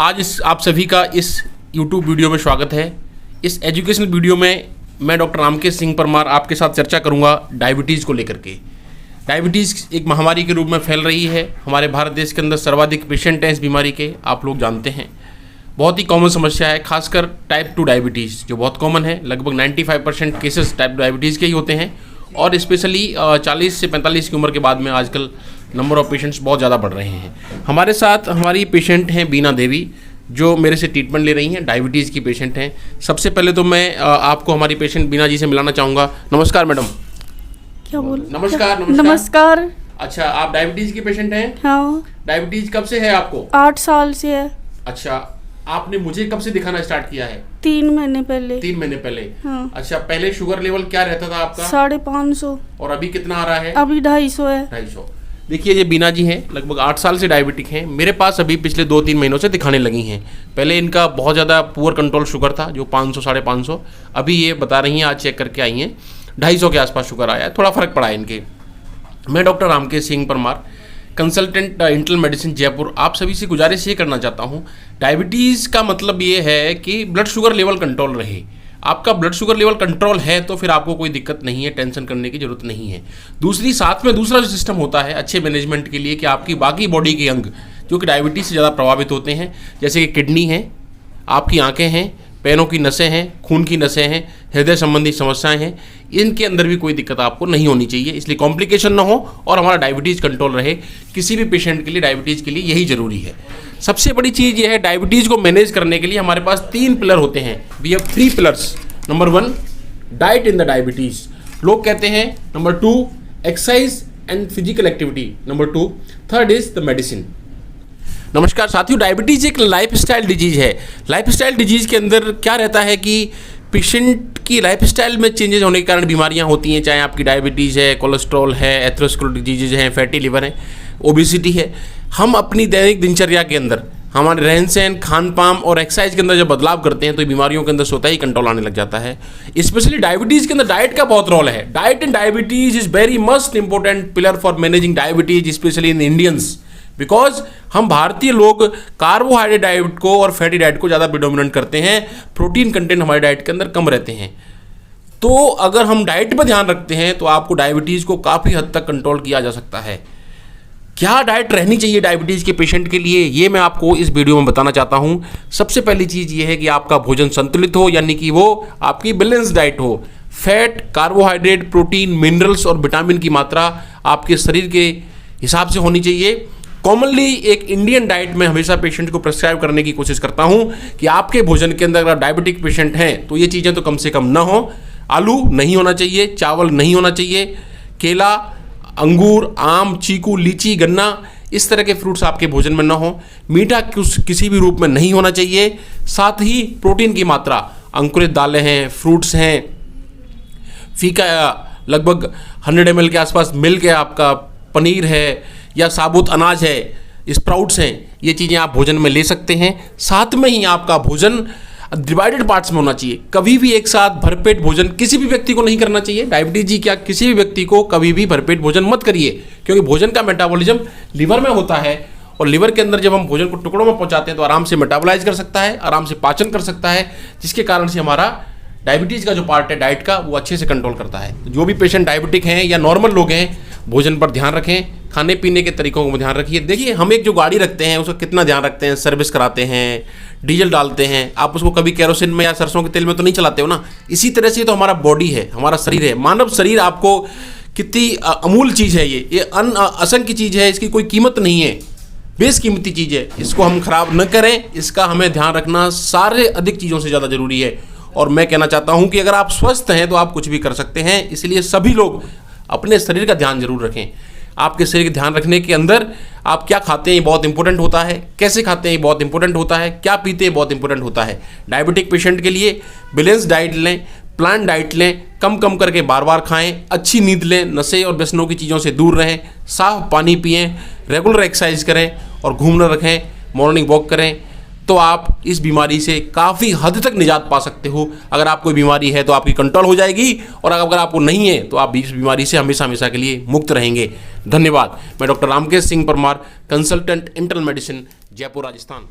आज आप सभी का इस YouTube वीडियो में स्वागत है। इस एजुकेशनल वीडियो में मैं डॉक्टर रामकेश सिंह परमार आपके साथ चर्चा करूंगा डायबिटीज़ को लेकर के। डायबिटीज़ एक महामारी के रूप में फैल रही है। हमारे भारत देश के अंदर सर्वाधिक पेशेंट हैं इस बीमारी के, आप लोग जानते हैं। बहुत ही कॉमन समस्या है, खासकर टाइप 2 डायबिटीज़ जो बहुत कॉमन है। लगभग 95% केसेस टाइप डायबिटीज़ के ही होते हैं और स्पेशली 40 से 45 की उम्र के बाद में आजकल नंबर ऑफ पेशेंट्स बहुत ज़्यादा बढ़ रहे हैं। हमारे साथ हमारी पेशेंट हैं बीना देवी, जो मेरे से ट्रीटमेंट ले रही हैं, डायबिटीज़ की पेशेंट हैं। सबसे पहले तो मैं आपको हमारी पेशेंट बीना जी से मिलाना चाहूँगा। नमस्कार मैडम। क्या बोल? नमस्कार। नमस्कार। अच्छा, आप डायबिटीज़ की पेशेंट हैं? हाँ। डायबिटीज़ कब से है आपको? 8 साल से है। अच्छा, आपने मुझे कब से दिखाना स्टार्ट किया है? 3 महीने पहले। 3 महीने पहले। हाँ। अच्छा, पहले शुगर लेवल क्या रहता था आपका? 550। और अभी कितना आ रहा है? अभी 250 है। 250। देखिए, ये बीना जी हैं, लगभग 8 साल से डायबिटिक हैं। मेरे पास अभी पिछले 2-3 महीनों से दिखाने लगी हैं। पहले इनका बहुत ज़्यादा पुअर कंट्रोल शुगर था, जो 500 550। अभी ये बता रही हैं, आज चेक करके आई हैं, 250 के आसपास शुगर आया है। थोड़ा फ़र्क पड़ा है इनके। मैं doctor Ramkesh Singh Parmar, consultant internal medicine Jaipur, आप सभी से गुजारिश ये करना चाहता हूँ, डायबिटीज़ का मतलब ये है कि ब्लड शुगर लेवल कंट्रोल रहे। आपका ब्लड शुगर लेवल कंट्रोल है तो फिर आपको कोई दिक्कत नहीं है, टेंशन करने की जरूरत नहीं है। दूसरी, साथ में दूसरा जो सिस्टम होता है अच्छे मैनेजमेंट के लिए, कि आपकी बाकी बॉडी के अंग जो कि डायबिटीज़ से ज़्यादा प्रभावित होते हैं, जैसे कि किडनी है, आपकी आँखें हैं, पैरों की नसें हैं, खून की नसें हैं, हृदय संबंधी समस्याएं हैं, इनके अंदर भी कोई दिक्कत आपको नहीं होनी चाहिए। इसलिए कॉम्प्लिकेशन ना हो और हमारा डायबिटीज़ कंट्रोल रहे। किसी भी पेशेंट के लिए, डायबिटीज़ के लिए यही ज़रूरी है। सबसे बड़ी चीज़ ये है, डायबिटीज़ को मैनेज करने के लिए हमारे पास 3 पिलर होते हैं। We have 3 pillars. Number 1, diet in the diabetes, लोग कहते हैं। Number 2, exercise and physical activity. Number 2, third is the medicine. नमस्कार साथियों, डायबिटीज़ एक लाइफस्टाइल डिजीज़ है। लाइफस्टाइल डिजीज़ के अंदर क्या रहता है कि पेशेंट की लाइफस्टाइल में चेंजेस होने के कारण बीमारियां होती हैं, चाहे आपकी डायबिटीज़ है, कोलेस्ट्रॉल है, एथेरोस्क्लेरोटिक डिजीज़ हैं, फैटी लिवर है, ओबेसिटी है। हम अपनी दैनिक दिनचर्या के अंदर हमारे रहन सहन, खान पान और एक्सरसाइज के अंदर जब बदलाव करते हैं तो बीमारियों के अंदर स्वतः ही कंट्रोल आने लग जाता है। स्पेशली डायबिटीज़ के अंदर डाइट का बहुत रोल है। Diet in diabetes is very must important pillar for managing diabetes, specially in Indians, because हम भारतीय लोग कार्बोहाइड्रेट डाइट को और फैटी डाइट को ज़्यादा प्रिडोमिनेंट करते हैं। प्रोटीन कंटेंट हमारे डाइट के अंदर कम रहते हैं। तो अगर हम डाइट पर ध्यान रखते हैं तो आपको डायबिटीज़ को काफ़ी हद तक कंट्रोल किया जा सकता है। क्या डाइट रहनी चाहिए डायबिटीज़ के पेशेंट के लिए, ये मैं आपको इस वीडियो में बताना चाहता हूँ। सबसे पहली चीज़ ये है कि आपका भोजन संतुलित हो, यानी कि वो आपकी बैलेंस डाइट हो। फैट, कार्बोहाइड्रेट, प्रोटीन, मिनरल्स और विटामिन की मात्रा आपके शरीर के हिसाब से होनी चाहिए। कॉमनली एक इंडियन डाइट में हमेशा पेशेंट को प्रिस्क्राइब करने की कोशिश करता हूँ कि आपके भोजन के अंदर अगर डायबिटिक पेशेंट हैं तो ये चीज़ें तो कम से कम ना हो। आलू नहीं होना चाहिए, चावल नहीं होना चाहिए, केला, अंगूर, आम, चीकू, लीची, गन्ना, इस तरह के फ्रूट्स आपके भोजन में ना हो। मीठा किसी भी रूप में नहीं होना चाहिए। साथ ही प्रोटीन की मात्रा, अंकुरित दालें हैं, फ्रूट्स हैं, फीका लगभग 100 ml के आसपास मिल्क है, आपका पनीर है या साबुत अनाज है, स्प्राउट्स हैं, ये चीज़ें आप भोजन में ले सकते हैं। साथ में ही आपका भोजन डिवाइडेड पार्ट्स में होना चाहिए। कभी भी एक साथ भरपेट भोजन किसी भी व्यक्ति को नहीं करना चाहिए। डायबिटीज जी क्या, किसी भी व्यक्ति को कभी भी भरपेट भोजन मत करिए, क्योंकि भोजन का मेटाबॉलिज्म लिवर में होता है और लिवर के अंदर जब हम भोजन को टुकड़ों में पहुंचाते हैं तो आराम से मेटाबोलाइज कर सकता है, आराम से पाचन कर सकता है, जिसके कारण से हमारा डायबिटीज़ का जो पार्ट है डाइट का, वो अच्छे से कंट्रोल करता है। तो जो भी पेशेंट डायबिटिक हैं या नॉर्मल लोग हैं, भोजन पर ध्यान रखें, खाने पीने के तरीकों को ध्यान रखिए। देखिए, हम एक जो गाड़ी रखते हैं उसका कितना ध्यान रखते हैं, सर्विस कराते हैं, डीजल डालते हैं। आप उसको कभी केरोसिन में या सरसों के तेल में तो नहीं चलाते हो ना। इसी तरह से तो हमारा बॉडी है, हमारा शरीर है। मानव शरीर आपको कितनी अमूल चीज़ है, ये असंख्य चीज़ है, इसकी कोई कीमत नहीं है, बेशकीमती चीज़ है। इसको हम खराब न करें, इसका हमें ध्यान रखना सारे अधिक चीज़ों से ज़्यादा ज़रूरी है। और मैं कहना चाहता हूँ कि अगर आप स्वस्थ हैं तो आप कुछ भी कर सकते हैं। इसलिए सभी लोग अपने शरीर का ध्यान जरूर रखें। आपके शरीर का ध्यान रखने के अंदर आप क्या खाते हैं ये बहुत इंपॉर्टेंट होता है, कैसे खाते हैं ये बहुत इंपॉर्टेंट होता है, क्या पीते हैं बहुत इंपॉर्टेंट होता है। डायबिटिक पेशेंट के लिए बैलेंस डाइट लें, प्लान डाइट लें, कम कम करके बार बार खाएं, अच्छी नींद लें, नशे और व्यसनों की चीज़ों से दूर रहें, साफ पानी पिएं, रेगुलर एक्सरसाइज करें और घूमना रखें, मॉर्निंग वॉक करें, तो आप इस बीमारी से काफ़ी हद तक निजात पा सकते हो। अगर आपको बीमारी है तो आपकी कंट्रोल हो जाएगी, और अगर आपको नहीं है तो आप इस बीमारी से हमेशा हमेशा के लिए मुक्त रहेंगे। धन्यवाद। मैं doctor Ramkesh Singh Parmar, consultant internal medicine, Jaipur, Rajasthan.